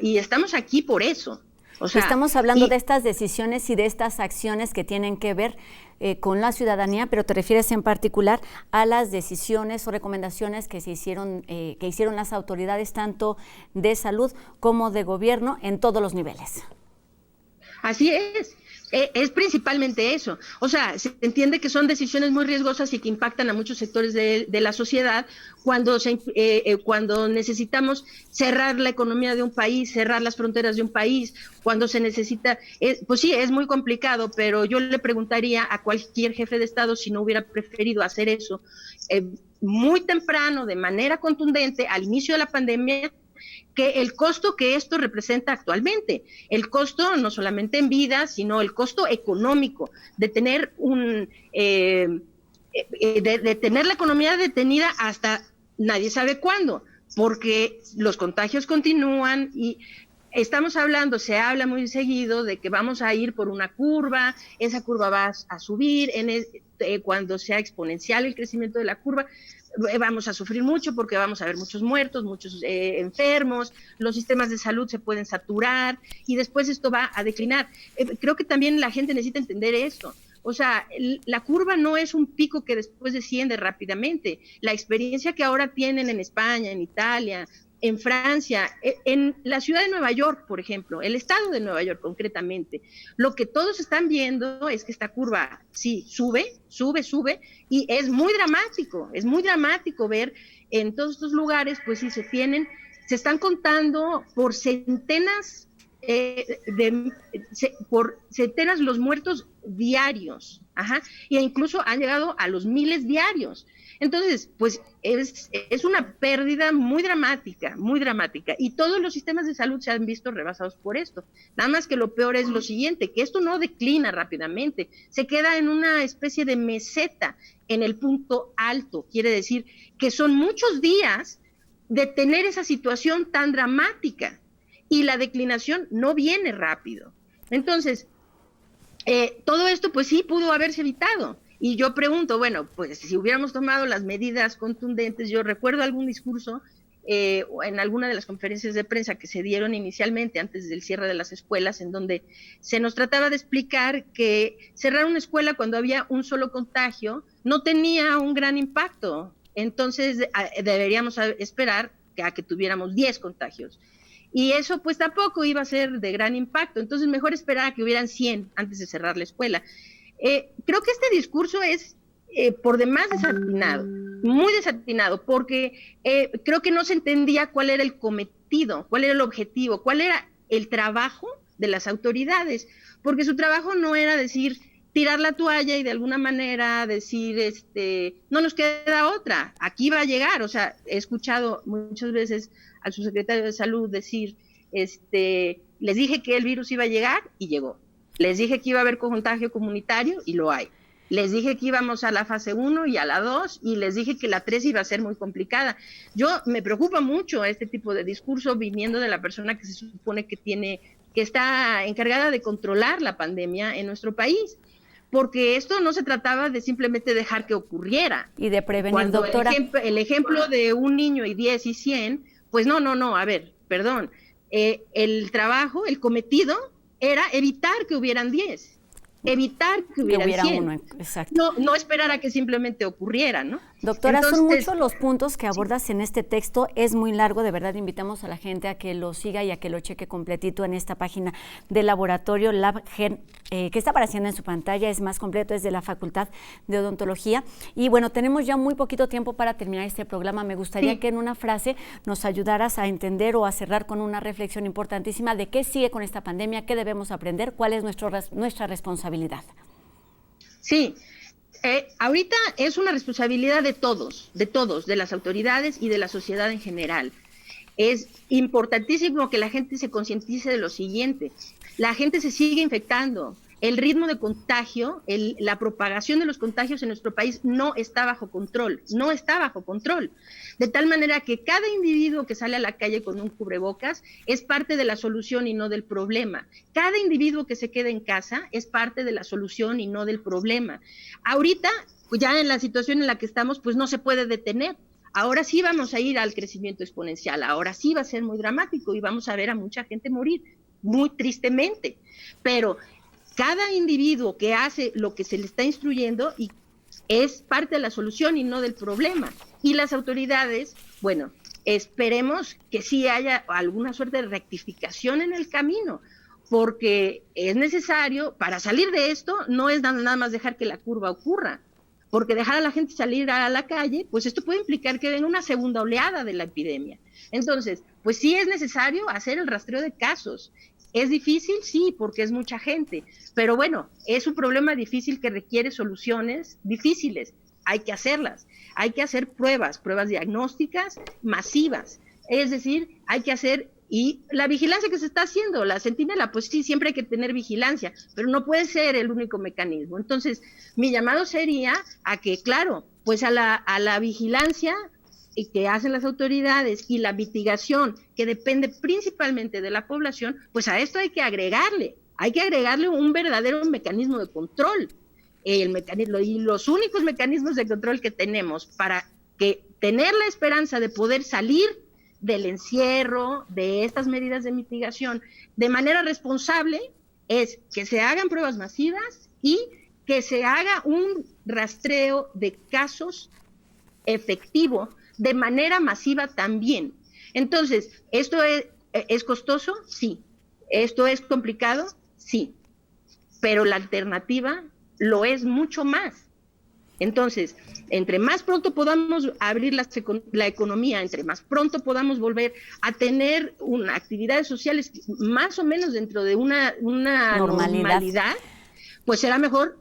Y estamos aquí por eso. O sea, estamos hablando de estas decisiones y de estas acciones que tienen que ver con la ciudadanía, pero te refieres en particular a las decisiones o recomendaciones que hicieron las autoridades tanto de salud como de gobierno en todos los niveles. Así es principalmente eso. O sea, se entiende que son decisiones muy riesgosas y que impactan a muchos sectores de la sociedad cuando necesitamos cerrar la economía de un país, cerrar las fronteras de un país, cuando se necesita, pues sí, es muy complicado, pero yo le preguntaría a cualquier jefe de Estado si no hubiera preferido hacer eso muy temprano, de manera contundente, al inicio de la pandemia, que el costo que esto representa actualmente, el costo no solamente en vida, sino el costo económico de tener de tener la economía detenida hasta nadie sabe cuándo, porque los contagios continúan y se habla muy seguido de que vamos a ir por una curva, esa curva va a subir, cuando sea exponencial el crecimiento de la curva, vamos a sufrir mucho porque vamos a ver muchos muertos, muchos enfermos, los sistemas de salud se pueden saturar y después esto va a declinar. Creo que también la gente necesita entender esto. O sea, la curva no es un pico que después desciende rápidamente. La experiencia que ahora tienen en España, en Italia, en Francia, en la ciudad de Nueva York, por ejemplo, el estado de Nueva York concretamente, lo que todos están viendo es que esta curva sí sube, y es muy dramático ver en todos estos lugares, pues sí se están contando por centenas los muertos diarios, e incluso han llegado a los miles diarios. Entonces, pues es una pérdida muy dramática, y todos los sistemas de salud se han visto rebasados por esto. Nada más que lo peor es lo siguiente, que esto no declina rápidamente, se queda en una especie de meseta en el punto alto, quiere decir que son muchos días de tener esa situación tan dramática y la declinación no viene rápido. Entonces, todo esto pues sí pudo haberse evitado. Y yo pregunto, bueno, pues si hubiéramos tomado las medidas contundentes, yo recuerdo algún discurso en alguna de las conferencias de prensa que se dieron inicialmente antes del cierre de las escuelas, en donde se nos trataba de explicar que cerrar una escuela cuando había un solo contagio no tenía un gran impacto. Entonces deberíamos esperar a que tuviéramos 10 contagios. Y eso pues tampoco iba a ser de gran impacto. Entonces mejor esperar a que hubieran 100 antes de cerrar la escuela. Creo que este discurso es por demás desatinado. muy desatinado, porque creo que no se entendía cuál era el cometido, cuál era el objetivo, cuál era el trabajo de las autoridades, porque su trabajo no era decir, tirar la toalla y de alguna manera decir, no nos queda otra, aquí va a llegar. O sea, he escuchado muchas veces al subsecretario de Salud decir, les dije que el virus iba a llegar y llegó. Les dije que iba a haber contagio comunitario y lo hay. Les dije que íbamos a la fase 1 y a la 2 y les dije que la 3 iba a ser muy complicada. Me preocupa mucho este tipo de discurso viniendo de la persona que se supone que está encargada de controlar la pandemia en nuestro país. Porque esto no se trataba de simplemente dejar que ocurriera. Y de prevenir, cuando doctora. El ejemplo de un niño y 10 y 100, pues no, a ver, perdón. El trabajo, el cometido, era evitar que hubieran 10. Evitar que hubieran 100. Uno, exacto. No esperar a que simplemente ocurriera, ¿no? Doctora, entonces, son muchos los puntos que abordas en este texto, es muy largo, de verdad invitamos a la gente a que lo siga y a que lo cheque completito en esta página del laboratorio LabGen, que está apareciendo en su pantalla, es más completo, es de la Facultad de Odontología. Y bueno, tenemos ya muy poquito tiempo para terminar este programa, me gustaría que en una frase nos ayudaras a entender o a cerrar con una reflexión importantísima de qué sigue con esta pandemia, qué debemos aprender, cuál es nuestra responsabilidad. Sí. Ahorita es una responsabilidad de todos, de las autoridades y de la sociedad en general. Es importantísimo que la gente se concientice de lo siguiente: la gente se sigue infectando, el ritmo de contagio, la propagación de los contagios en nuestro país no está bajo control, de tal manera que cada individuo que sale a la calle con un cubrebocas es parte de la solución y no del problema. Cada individuo que se queda en casa es parte de la solución y no del problema. Ahorita, ya en la situación en la que estamos, pues no se puede detener. Ahora sí vamos a ir al crecimiento exponencial, ahora sí va a ser muy dramático y vamos a ver a mucha gente morir, muy tristemente, pero cada individuo que hace lo que se le está instruyendo y es parte de la solución y no del problema. Y las autoridades, bueno, esperemos que sí haya alguna suerte de rectificación en el camino, porque es necesario, para salir de esto, no es nada más dejar que la curva ocurra, porque dejar a la gente salir a la calle, pues esto puede implicar que venga una segunda oleada de la epidemia. Entonces, pues sí es necesario hacer el rastreo de casos. ¿Es difícil? Sí, porque es mucha gente, pero bueno, es un problema difícil que requiere soluciones difíciles, hay que hacerlas, hay que hacer pruebas diagnósticas masivas, es decir, hay que hacer, y la vigilancia que se está haciendo, la centinela, pues sí, siempre hay que tener vigilancia, pero no puede ser el único mecanismo. Entonces, mi llamado sería a que, claro, pues a la vigilancia y que hacen las autoridades y la mitigación que depende principalmente de la población, pues a esto hay que agregarle un verdadero mecanismo de control, y los únicos mecanismos de control que tenemos para que tener la esperanza de poder salir del encierro, de estas medidas de mitigación de manera responsable, es que se hagan pruebas masivas y que se haga un rastreo de casos efectivo de manera masiva también. Entonces, ¿esto es costoso? Sí. ¿Esto es complicado? Sí. Pero la alternativa lo es mucho más. Entonces, entre más pronto podamos abrir la economía, entre más pronto podamos volver a tener actividades sociales más o menos dentro de una normalidad, pues será mejor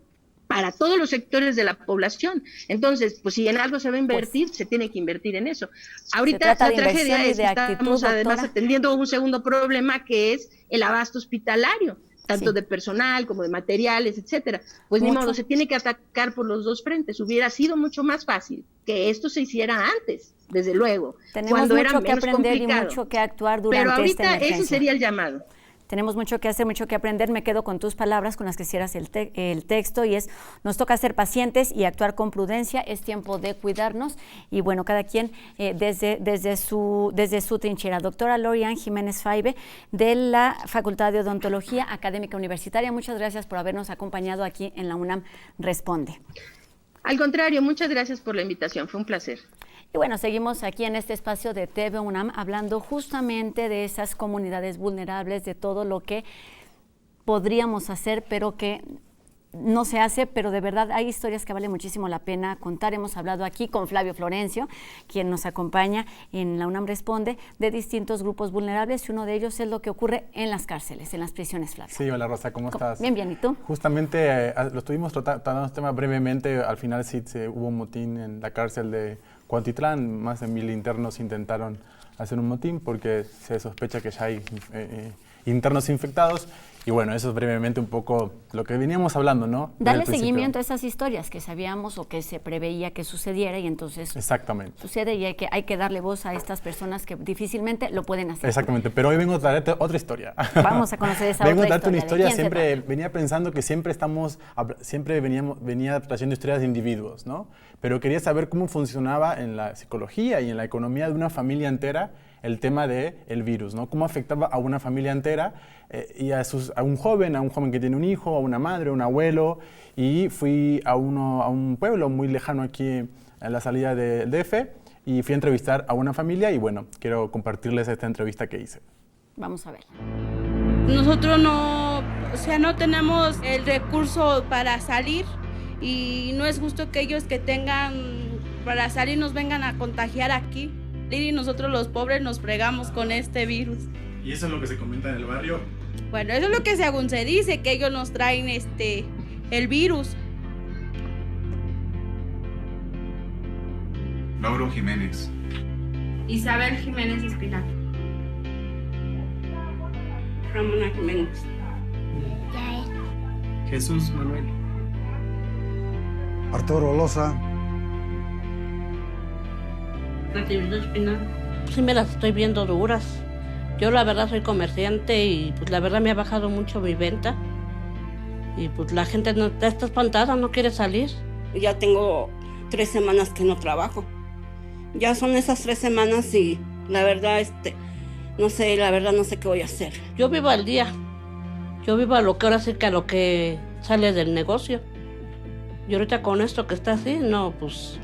para todos los sectores de la población. Entonces, pues si en algo se va a invertir, se tiene que invertir en eso. Ahorita la tragedia es que estamos además atendiendo un segundo problema, que es el abasto hospitalario, tanto de personal como de materiales, etcétera. Pues ni modo, se tiene que atacar por los dos frentes. Hubiera sido mucho más fácil que esto se hiciera antes, desde luego. Tenemos cuando mucho era que aprender y mucho que actuar durante esta emergencia. Pero ahorita ese sería el llamado. Tenemos mucho que hacer, mucho que aprender. Me quedo con tus palabras con las que cierras el texto, y es: nos toca ser pacientes y actuar con prudencia. Es tiempo de cuidarnos y bueno, cada quien desde su trinchera. Doctora Lori-Ann Jiménez Faibe, de la Facultad de Odontología Académica Universitaria, muchas gracias por habernos acompañado aquí en la UNAM Responde. Al contrario, muchas gracias por la invitación, fue un placer. Y bueno, seguimos aquí en este espacio de TV UNAM hablando justamente de esas comunidades vulnerables, de todo lo que podríamos hacer, pero que no se hace, pero de verdad hay historias que vale muchísimo la pena contar. Hemos hablado aquí con Flavio Florencio, quien nos acompaña en La UNAM Responde, de distintos grupos vulnerables, y uno de ellos es lo que ocurre en las cárceles, en las prisiones, Flavio. Sí, hola Rosa, ¿cómo estás? Bien, ¿y tú? Justamente lo estuvimos tratando este tema brevemente. Al final sí hubo un motín en la cárcel de Cuautitlán. Más de 1000 internos intentaron hacer un motín porque se sospecha que ya hay internos infectados. Y bueno, eso es brevemente un poco lo que veníamos hablando, ¿no? Darle seguimiento a esas historias que sabíamos o que se preveía que sucediera, y entonces exactamente sucede, y hay que darle voz a estas personas que difícilmente lo pueden hacer. Exactamente, pero hoy vengo a traerte otra historia. Vamos a conocer esa vengo otra a darte una historia. Siempre venía pensando que venía trayendo historias de individuos, ¿no? Pero quería saber cómo funcionaba en la psicología y en la economía de una familia entera el tema del virus, ¿no? Cómo afectaba a una familia entera y a un joven que tiene un hijo, a una madre, a un abuelo. Y fui a un pueblo muy lejano aquí a la salida del DF y fui a entrevistar a una familia y bueno, quiero compartirles esta entrevista que hice. Vamos a ver. Nosotros no tenemos el recurso para salir y no es justo que ellos que tengan para salir nos vengan a contagiar aquí. Y nosotros los pobres nos fregamos con este virus. ¿Y eso es lo que se comenta en el barrio? Bueno, eso es lo que según se dice, que ellos nos traen el virus. Lauro Jiménez. Isabel Jiménez Espinal. Ramona Jiménez. Jesús Manuel. Arturo Loza. Sí me las estoy viendo duras. Yo la verdad soy comerciante y pues la verdad me ha bajado mucho mi venta. Y pues la gente no está espantada, no quiere salir. Ya tengo 3 semanas que no trabajo. Ya son esas 3 semanas y la verdad no sé qué voy a hacer. Yo vivo al día. Yo vivo a lo que ahora sí que a lo que sale del negocio. Y ahorita con esto que está así, no, pues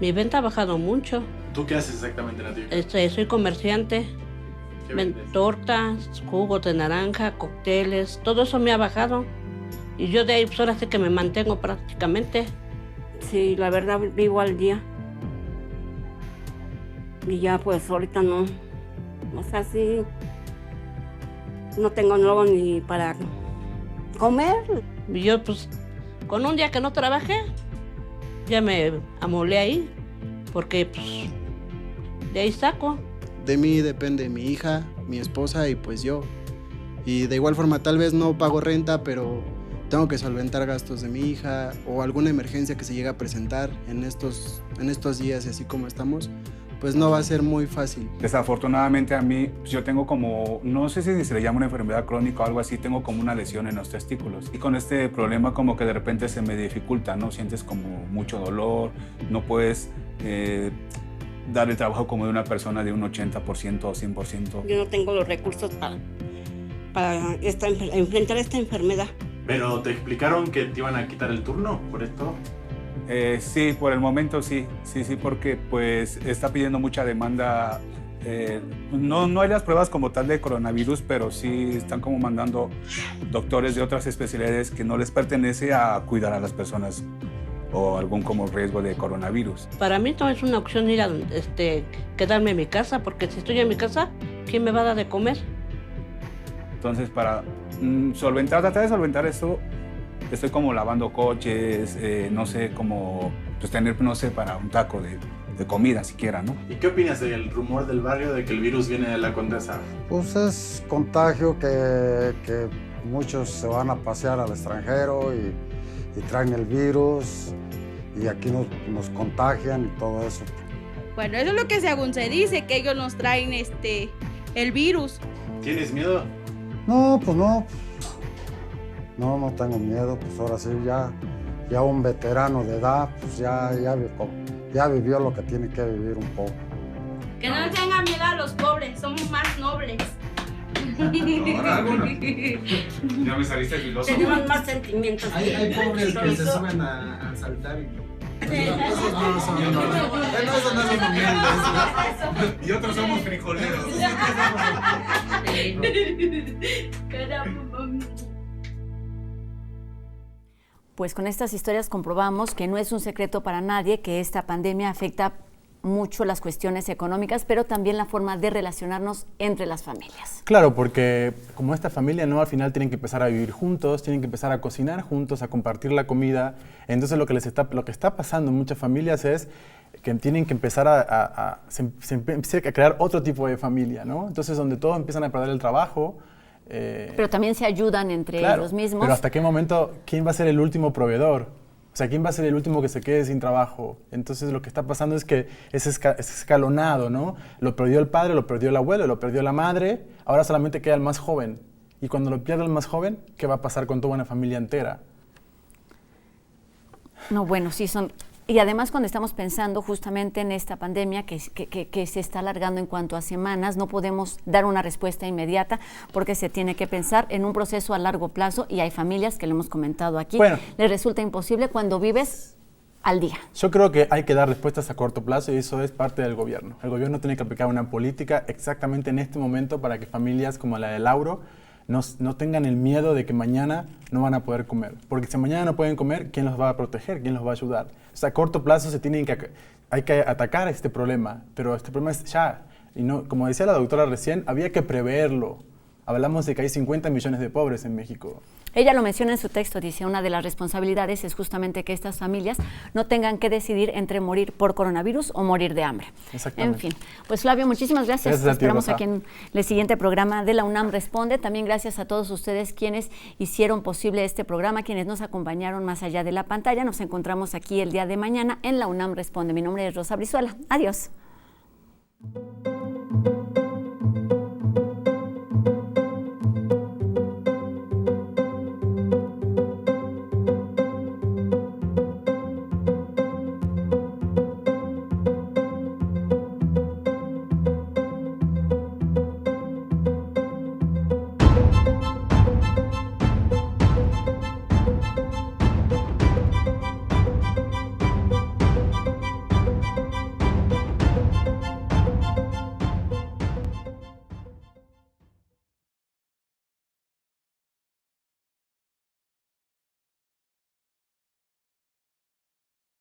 mi venta ha bajado mucho. ¿Tú qué haces exactamente, Nati? Soy comerciante. ¿Qué vendes? Tortas, jugos de naranja, cócteles, todo eso me ha bajado. Y yo de ahí pues ahora sí que me mantengo prácticamente. Sí, la verdad vivo al día. Y ya pues ahorita no. O sea, sí. No tengo luego ni para comer. Y yo pues con un día que no trabajé, ya me amolé ahí. Porque pues de ahí saco. De mí depende mi hija, mi esposa y pues yo. Y de igual forma tal vez no pago renta, pero tengo que solventar gastos de mi hija o alguna emergencia que se llegue a presentar en estos días y así como estamos, pues no va a ser muy fácil. Desafortunadamente a mí, yo tengo como, no sé si se le llama una enfermedad crónica o algo así, tengo como una lesión en los testículos. Y con este problema como que de repente se me dificulta, ¿no? Sientes como mucho dolor, no puedes dar el trabajo como de una persona de un 80% o 100%. Yo no tengo los recursos para enfrentar esta enfermedad. ¿Pero te explicaron que te iban a quitar el turno por esto? Sí, por el momento sí, porque pues está pidiendo mucha demanda. No hay las pruebas como tal de coronavirus, pero sí están como mandando doctores de otras especialidades que no les pertenece a cuidar a las personas o algún como riesgo de coronavirus. Para mí no es una opción ir a quedarme en mi casa, porque si estoy en mi casa, ¿quién me va a dar de comer? Entonces para tratar de solventar esto, estoy como lavando coches, no sé, como pues tener, no sé, para un taco de comida siquiera, ¿no? ¿Y qué opinas del rumor del barrio de que el virus viene de la Condesa? Pues es contagio que muchos se van a pasear al extranjero y traen el virus y aquí nos contagian y todo eso. Bueno, eso es lo que según se dice, que ellos nos traen el virus. ¿Tienes miedo? No, pues no. No tengo miedo, pues ahora sí ya un veterano de edad, pues ya vivió lo que tiene que vivir un poco. Que no tengan miedo a los pobres, somos más nobles. Ya me saliste filósofo. Tenemos más sentimientos. Hay pobres que se suben a saltar esos no son humildes. Y otros somos frijoleros. pues con estas historias comprobamos que no es un secreto para nadie que esta pandemia afecta mucho las cuestiones económicas, pero también la forma de relacionarnos entre las familias. Claro, porque como esta familia, ¿no? Al final tienen que empezar a vivir juntos, tienen que empezar a cocinar juntos, a compartir la comida. Entonces lo que está pasando en muchas familias es que tienen que empezar se empieza a crear otro tipo de familia, ¿no? Entonces donde todos empiezan a perder el trabajo. Pero también se ayudan entre ellos mismos. Pero ¿hasta qué momento quién va a ser el último proveedor? O sea, ¿quién va a ser el último que se quede sin trabajo? Entonces lo que está pasando es que es escalonado, ¿no? Lo perdió el padre, lo perdió el abuelo, lo perdió la madre, ahora solamente queda el más joven. Y cuando lo pierde el más joven, ¿qué va a pasar con toda una familia entera? No, bueno, sí son... Y además cuando estamos pensando justamente en esta pandemia que se está alargando en cuanto a semanas, no podemos dar una respuesta inmediata porque se tiene que pensar en un proceso a largo plazo y hay familias, que lo hemos comentado aquí, les resulta imposible cuando vives al día. Yo creo que hay que dar respuestas a corto plazo y eso es parte del gobierno. El gobierno tiene que aplicar una política exactamente en este momento para que familias como la de Lauro no tengan el miedo de que mañana no van a poder comer. Porque si mañana no pueden comer, ¿quién los va a proteger? ¿Quién los va a ayudar? O sea, a corto plazo hay que atacar este problema, pero este problema es ya. Y no, como decía la doctora recién, había que preverlo. Hablamos de que hay 50 millones de pobres en México. Ella lo menciona en su texto, dice, una de las responsabilidades es justamente que estas familias no tengan que decidir entre morir por coronavirus o morir de hambre. Exactamente. En fin, pues Flavio, muchísimas gracias. Te esperamos aquí en el siguiente programa de la UNAM Responde. También gracias a todos ustedes quienes hicieron posible este programa, quienes nos acompañaron más allá de la pantalla. Nos encontramos aquí el día de mañana en la UNAM Responde. Mi nombre es Rosa Brizuela. Adiós.